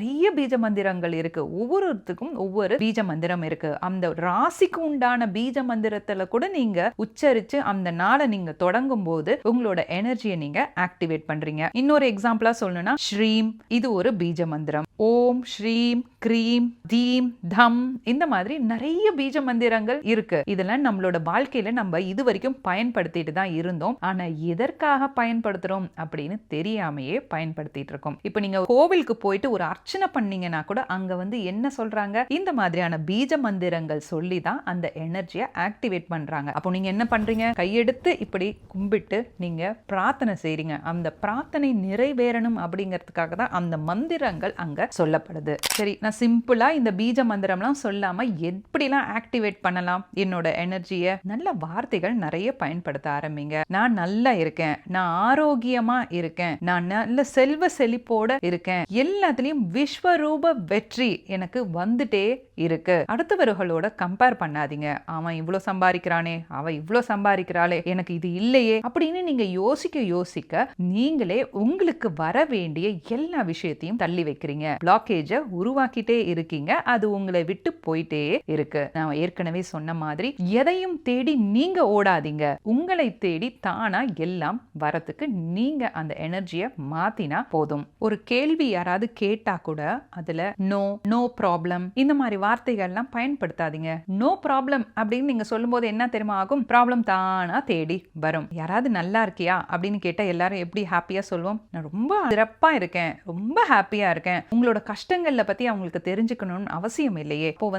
நிறைய பீஜ மந்திரங்கள் இருக்கு. ஒவ்வொருத்துக்கும் ஒவ்வொரு பீஜ மந்திரம் இருக்கு. அந்த ராசிக்கு உண்டான பீஜ மந்திரத்துல கூட நீங்க உச்சரிச்சு அந்த நாளை நீங்க தொடங்கும் போது உங்களோட எனர்ஜியை நீங்க ஆக்டிவேட் பண்றீங்க. இன்னொரு எக்ஸாம்பிளா சொல்லணும்னா ஸ்ரீம், இது ஒரு பீஜ மந்திரம். ஓம் ஸ்ரீம் க்ரீம் தீம் தம், இந்த மாதிரி நிறைய பீஜ மந்திரங்கள் இருக்கு. இதெல்லாம் நம்மளோட வாழ்க்கையில நம்ம இது வரைக்கும் பயன்படுத்திட்டு தான் இருந்தோம். ஆனா எதற்காக பயன்படுத்துறோம் அப்படின்னு தெரியாமையே பயன்படுத்திட்டு இருக்கோம். இப்ப நீங்க கோவிலுக்கு போயிட்டு ஒரு அர்ச்சனை பண்ணீங்கன்னா கூட அங்க என்ன சொல்றாங்க, இந்த மாதிரியான பீஜ மந்திரங்கள் சொல்லி தான் அந்த எனர்ஜியை ஆக்டிவேட் பண்றாங்க. அப்போ நீங்க என்ன பண்றீங்க, கையெடுத்து இப்படி கும்பிட்டு நீங்க பிரார்த்தனை செய்றீங்க. அந்த பிரார்த்தனை நிறைவேறணும் அப்படிங்கிறதுக்காக தான் அந்த மந்திரங்கள் அங்க சொல்லப்படுது. சரி, நான் சிம்பிளா இந்த பீஜ மந்திரம்லாம் சொல்லாம எப்படிலாம் ஆக்டிவேட் பண்ணலாம் என்னோட எனர்ஜியை, நல்ல வார்த்தைகள் நிறைய பயன்படுத்த ஆரம்பிங்க. நான் நல்லா இருக்கேன், நான் ஆரோக்கியமா இருக்கேன், நான் நல்ல செல்வ செழிப்போட இருக்கேன், எல்லாத்துலயும் விஸ்வரூப வெற்றி எனக்கு வந்துட்டே இருக்கு. அடுத்தவர்களோட கம்பேர் பண்ணாதீங்க. அவன் இவ்வளோ சம்பாதிக்கிறானே, அவன் இவ்வளோ சம்பாதிக்கிறாளே, எனக்கு இது இல்லையே அப்படின்னு நீங்க யோசிக்க யோசிக்க நீங்களே உங்களுக்கு வர வேண்டிய எல்லா விஷயத்தையும் தள்ளி வைக்கிறீங்க. பிளாக்கேஜை உருவாக்கிட்டே இருக்கீங்க. அது உங்களை விட்டு போயிட்டே இருக்கு. நான் ஏற்கனவே சொன்ன மாதிரி எதையும் தேடி நீங்க ஓடாதீங்க. உங்களை தேடி தானா எல்லாம் வரத்துக்கு நீங்க அந்த எனர்ஜியை மாத்தினா போதும். ஒரு கேள்வி யாராவது கேட்டா கூட அதுல நோ, நோ ப்ராப்ளம், இந்த மாதிரி வார்த்தைகள்லாம் பயன்படுத்தாதீங்க. நோ ப்ராப்ளம் அப்படின்னு நீங்க சொல்லும் போது என்ன தெரியுமா ஆகும், ப்ராப்ளம் தானா தேடி வரும். யாராவது நல்லா இருக்கியா அப்படின்னு கேட்டா எல்லாரும் எப்படி ஹாப்பியா சொல்லுவோம், நான் ரொம்ப சிறப்பா இருக்கேன், ரொம்ப ஹாப்பியா இருக்கேன். உங்களோட கஷ்டங்கள்ல பத்தி அவங்களுக்கு தெரிஞ்சுக்கணும்னு அவசியம் இல்லையே. இப்போ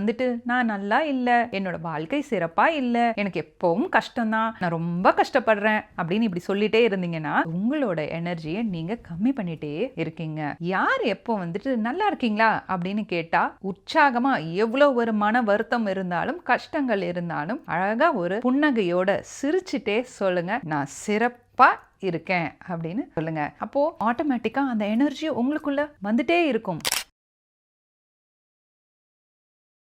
நான் நல்லா இல்ல, என்னோட வாழ்க்கை சிறப்பா இல்ல, எனக்கு எப்பவும் கஷ்டம் தான், நான் ரொம்ப கஷ்டப்படுறேன் அப்படின்னு இப்படி சொல்லிட்டே இருந்தீங்கன்னா உங்களோட எனர்ஜியை நீங்க கம்மி பண்ணிட்டே இருக்கீங்க. யார் எப்போ நல்லா இருக்கீங்களா அப்படின்னு கேட்டா உற்சாகமா, எவ்வளவு ஒரு மன வருத்தம் இருந்தாலும் கஷ்டங்கள் இருந்தாலும் அழகா ஒரு புன்னகையோட சிரிச்சுட்டே சொல்லுங்க, நான் சிறப்பா இருக்கேன் அப்படின்னு சொல்லுங்க. அப்போ ஆட்டோமேட்டிக்கா அந்த எனர்ஜி உங்களுக்குள்ள வந்துட்டே இருக்கும்.